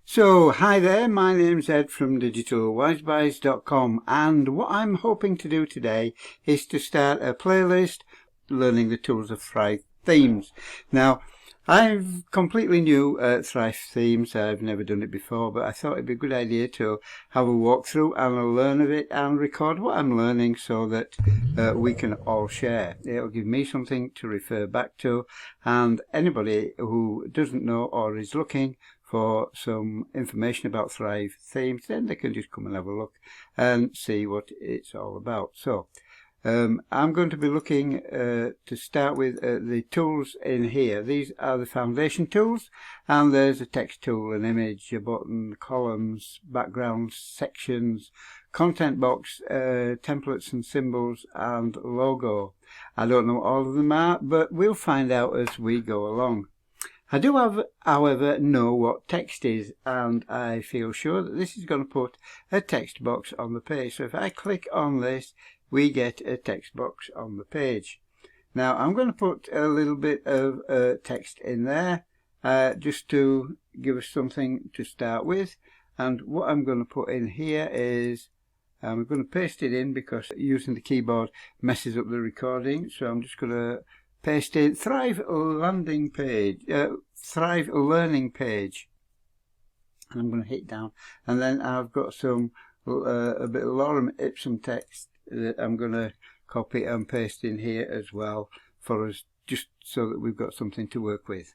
So, hi there, my name's Ed from digitalwisebuys.com, and what I'm hoping to do today is to start a playlist learning the tools of Thrive themes. Now, I'm completely new at Thrive themes. I've never done it before, but I thought it'd be a good idea to have a walkthrough and a learn of it and record what I'm learning so that we can all share. It'll give me something to refer back to, and anybody who doesn't know or is looking for some information about Thrive themes, then they can just come and have a look and see what it's all about. So I'm going to be looking to start with the tools in here. These are the foundation tools, and there's a text tool, an image, a button, columns, backgrounds, sections, content box, templates and symbols, and logo. I don't know what all of them are, but we'll find out as we go along. I do, however, know what text is, and I feel sure that this is going to put a text box on the page. So if I click on this, we get a text box on the page. Now I'm going to put a little bit of text in there just to give us something to start with. And what I'm going to put in here is I'm going to paste it in because using the keyboard messes up the recording. So I'm just going to paste in Thrive landing page, Thrive learning page, and I'm going to hit down, and then I've got some a bit of lorem ipsum text that I'm going to copy and paste in here as well for us, just so that we've got something to work with.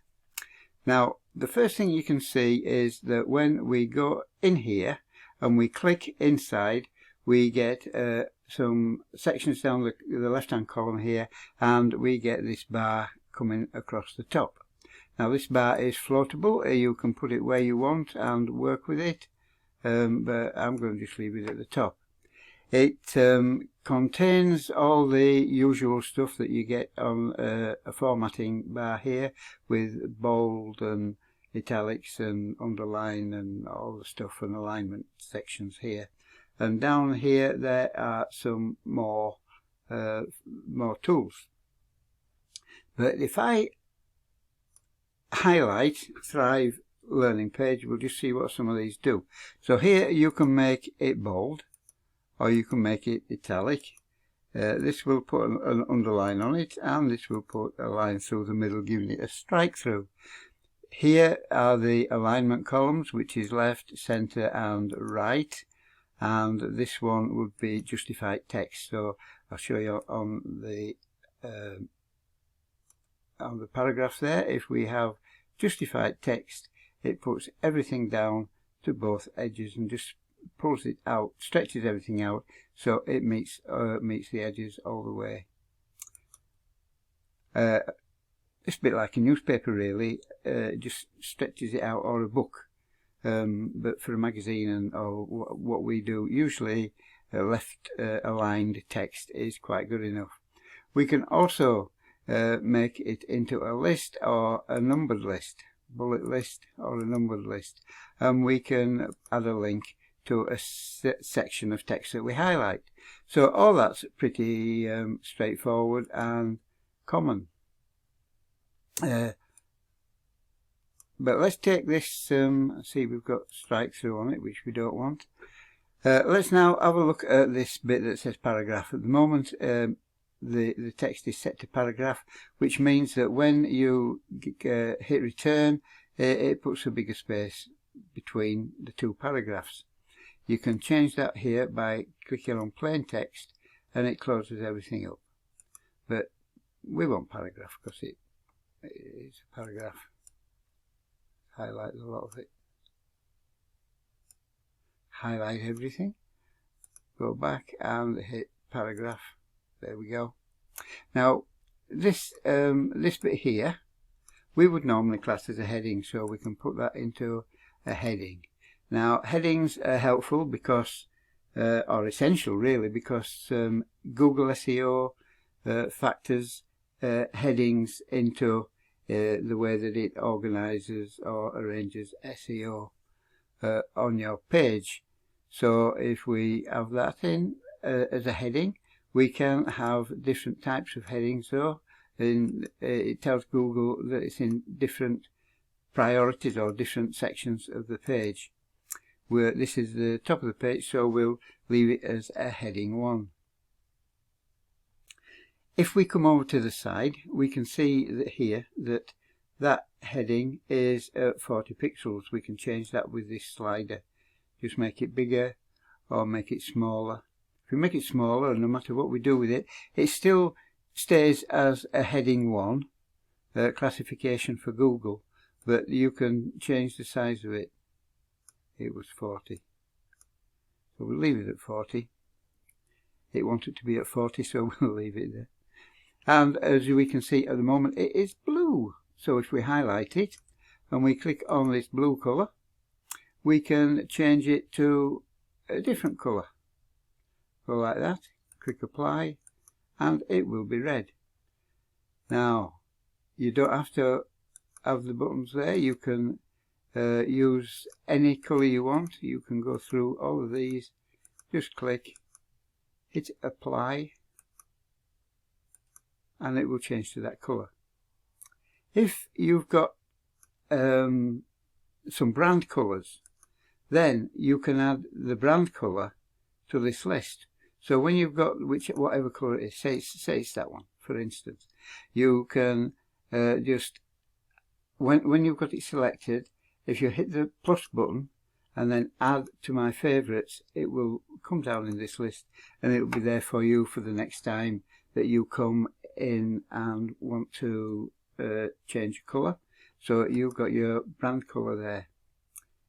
Now the first thing you can see is that when we go in here and we click inside, we get some sections down the left hand column here, and we get this bar coming across the top. Now this bar is floatable, you can put it where you want and work with it, but I'm going to just leave it at the top. It contains all the usual stuff that you get on a formatting bar here, with bold and italics and underline and all the stuff and alignment sections here. And down here there are some more tools. But if I highlight Thrive learning page, we'll just see what some of these do. So here you can make it bold, or you can make it italic. This will put an underline on it, and this will put a line through the middle, giving it a strike through. Here are the alignment columns, which is left, center and right. And this one would be justified text. So I'll show you on the paragraph there. If we have justified text, it puts everything down to both edges and just pulls it out, stretches everything out, so it meets the edges all the way. It's a bit like a newspaper, really. Just stretches it out, or a book. But for a magazine or what we do, usually left aligned text is quite good enough. We can also make it into a list or a numbered list, bullet list or a numbered list, and we can add a link to a section of text that we highlight. So all that's pretty straightforward and common. But let's take this, see, we've got strike through on it, which we don't want. Let's now have a look at this bit that says paragraph. At the moment, the text is set to paragraph, which means that when you hit return, it puts a bigger space between the two paragraphs. You can change that here by clicking on plain text, and it closes everything up. But we want paragraph because it's a paragraph. Highlight a lot of it. Highlight everything. Go back and hit paragraph. There we go. Now this bit here we would normally class as a heading, so we can put that into a heading. Now headings are helpful because or essential really, because Google SEO factors headings into the way that it organizes or arranges SEO on your page. So if we have that in as a heading, we can have different types of headings though. It tells Google that it's in different priorities or different sections of the page. This is the top of the page, so we'll leave it as a heading 1. If we come over to the side, we can see that here that heading is 40 pixels. We can change that with this slider. Just make it bigger or make it smaller. If we make it smaller, no matter what we do with it, it still stays as a heading 1 classification for Google, but you can change the size of it. It was 40, so we'll leave it at 40. It wanted to be at 40, so we'll leave it there. And as we can see at the moment, it is blue. So if we highlight it and we click on this blue colour, we can change it to a different colour. Go like that, click apply, and it will be red. Now, you don't have to have the buttons there. You can use any colour you want. You can go through all of these, just click, hit apply, and it will change to that colour. If you've got some brand colours, then you can add the brand colour to this list. So when you've got whatever colour it is, say it's that one, for instance, you can just, when you've got it selected, if you hit the plus button and then add to my favourites, it will come down in this list and it will be there for you for the next time that you come in and want to change colour. So you've got your brand colour there.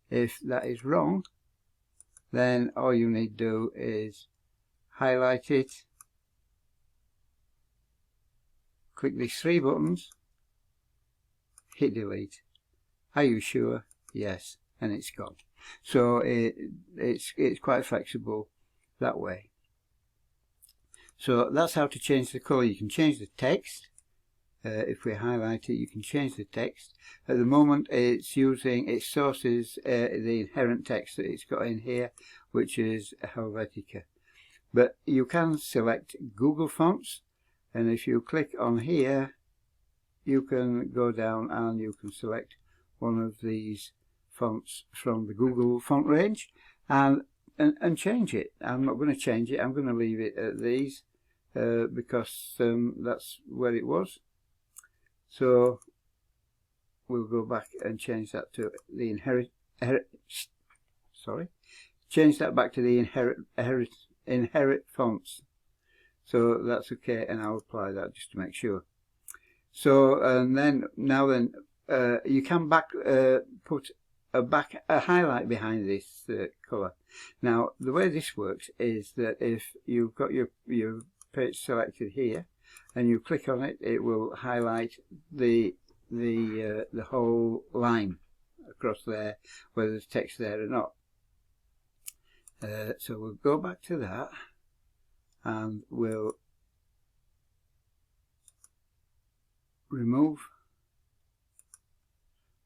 If that is wrong, then all you need to do is highlight it, click these 3 buttons, hit delete. Are you sure? Yes, and it's gone. So it's quite flexible that way. So that's how to change the colour. You can change the text. If we highlight it, you can change the text. At the moment, it's using its sources, the inherent text that it's got in here, which is Helvetica. But you can select Google fonts, and if you click on here, you can go down and you can select one of these fonts from the Google font range and change it. I'm not going to change it. I'm going to leave it at these because that's where it was. So we'll go back and change that to the inherit fonts. So that's okay, and I'll apply that just to make sure. So and then you can put a highlight behind this colour. Now the way this works is that if you've got your page selected here and you click on it, it will highlight the whole line across there, whether there's text there or not. So we'll go back to that and we'll remove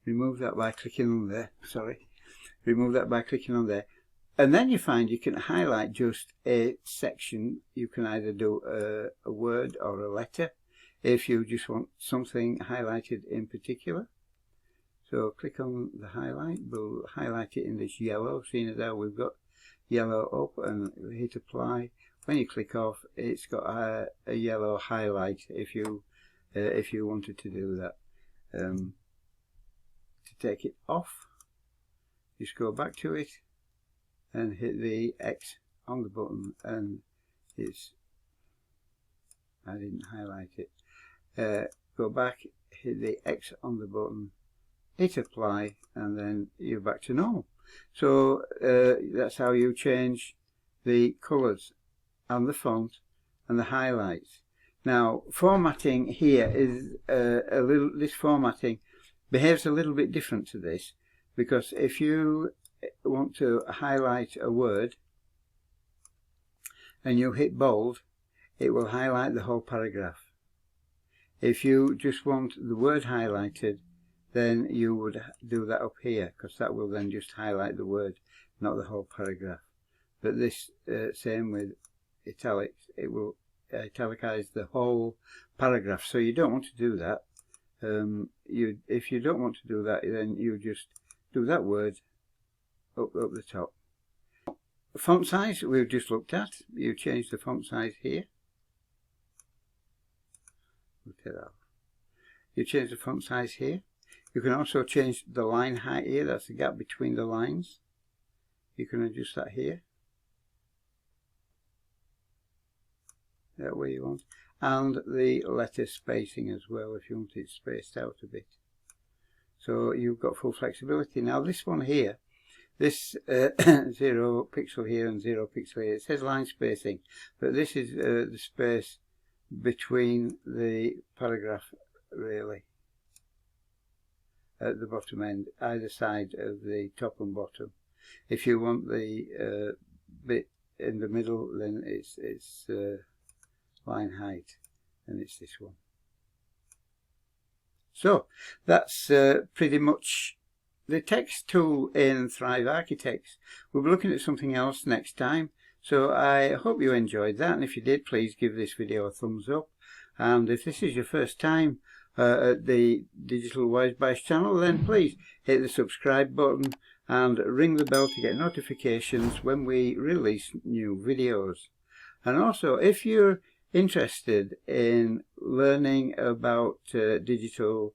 that by clicking on there. Remove that by clicking on there, and then you find you can highlight just a section. You can either do a word or a letter if you just want something highlighted in particular. So click on the highlight. We'll highlight it in this yellow. Seeing as how we've got yellow up, and hit apply. When you click off, it's got a yellow highlight if you wanted to do that. To take it off, just go back to it and hit the X on the button, and I didn't highlight it. Go back, hit the X on the button, hit apply, and then you're back to normal. So that's how you change the colours and the font and the highlights. Now formatting here is this formatting behaves a little bit different to this, because if you want to highlight a word and you hit bold, it will highlight the whole paragraph. If you just want the word highlighted, then you would do that up here, because that will then just highlight the word, not the whole paragraph. But this same with italics, it will italicize the whole paragraph. So you don't want to do that. if you don't want to do that, then you just do that word up the top. Font size we've just looked at. You change the font size here. Look at that. You change the font size here. You can also change the line height here. That's the gap between the lines. You can adjust that here. That way you want. And the letter spacing as well, if you want it spaced out a bit. So you've got full flexibility. Now this one here, this 0 pixel here and 0 pixel here, it says line spacing, but this is the space between the paragraph really at the bottom end, either side of the top and bottom. If you want the bit in the middle, then it's line height, and it's this one. So that's pretty much the text tool in Thrive Architects. We'll be looking at something else next time, so I hope you enjoyed that, and if you did, please give this video a thumbs up. And if this is your first time at the Digital Wise Bites channel, then please hit the subscribe button and ring the bell to get notifications when we release new videos. And also, if you're interested in learning about digital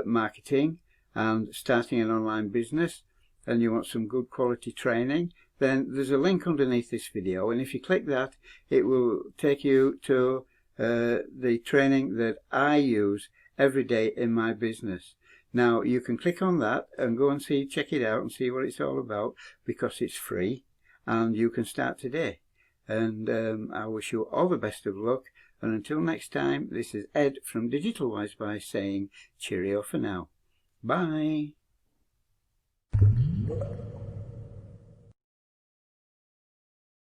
marketing and starting an online business, and you want some good quality training, then there's a link underneath this video, and if you click that, it will take you to the training that I use every day in my business. Now you can click on that and go and check it out and see what it's all about, because it's free and you can start today. And I wish you all the best of luck, and until next time, this is Ed from Digital Wise Bites saying cheerio for now. Bye.